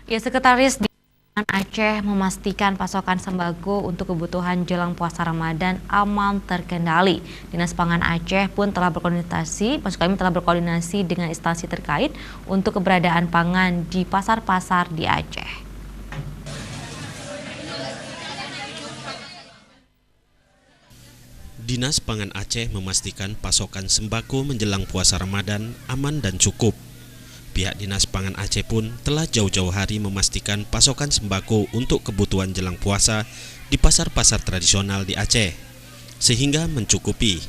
Ya, Sekretaris Dinas Aceh memastikan pasokan sembako untuk kebutuhan jelang puasa Ramadan aman terkendali. Dinas Pangan Aceh pun telah berkoordinasi dengan instansi terkait untuk keberadaan pangan di pasar-pasar di Aceh. Dinas Pangan Aceh memastikan pasokan sembako menjelang puasa Ramadan aman dan cukup. Pihak Dinas Pangan Aceh pun telah jauh-jauh hari memastikan pasokan sembako untuk kebutuhan jelang puasa di pasar-pasar tradisional di Aceh, sehingga mencukupi.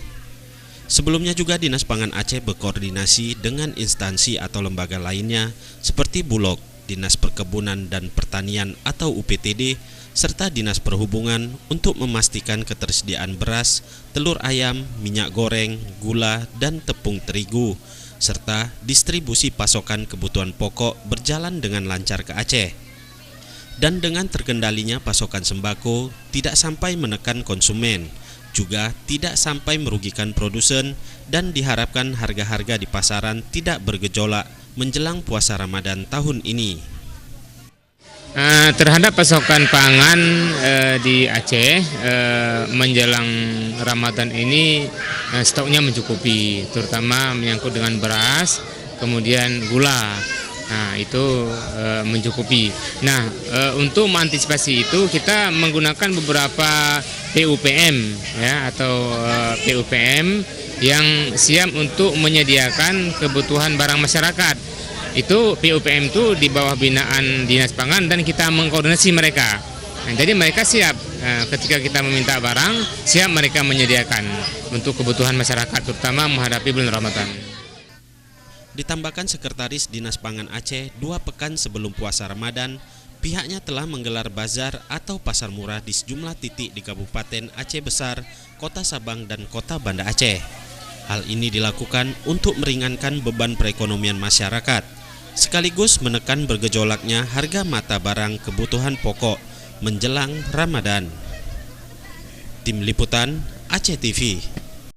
Sebelumnya juga Dinas Pangan Aceh berkoordinasi dengan instansi atau lembaga lainnya seperti Bulog, Dinas Perkebunan dan Pertanian atau UPTD, serta Dinas Perhubungan untuk memastikan ketersediaan beras, telur ayam, minyak goreng, gula, dan tepung terigu, serta distribusi pasokan kebutuhan pokok berjalan dengan lancar ke Aceh. Dan dengan terkendalinya pasokan sembako tidak sampai menekan konsumen, juga tidak sampai merugikan produsen, dan diharapkan harga-harga di pasaran tidak bergejolak menjelang puasa Ramadan tahun ini. Terhadap pasokan pangan di Aceh menjelang Ramadan ini stoknya mencukupi, terutama menyangkut dengan beras, kemudian gula. Nah, itu mencukupi. Nah, untuk mengantisipasi itu kita menggunakan beberapa PUPM ya atau PUPM yang siap untuk menyediakan kebutuhan barang masyarakat. Itu PUPM itu di bawah binaan Dinas Pangan dan kita mengkoordinasi mereka. Nah, jadi mereka siap ketika kita meminta barang, siap mereka menyediakan untuk kebutuhan masyarakat, terutama menghadapi bulan Ramadan. Ditambahkan Sekretaris Dinas Pangan Aceh, 2 pekan sebelum puasa Ramadan, pihaknya telah menggelar bazar atau pasar murah di sejumlah titik di Kabupaten Aceh Besar, Kota Sabang, dan Kota Banda Aceh. Hal ini dilakukan untuk meringankan beban perekonomian masyarakat, sekaligus menekan bergejolaknya harga mata barang kebutuhan pokok menjelang Ramadan. Tim Liputan Aceh TV.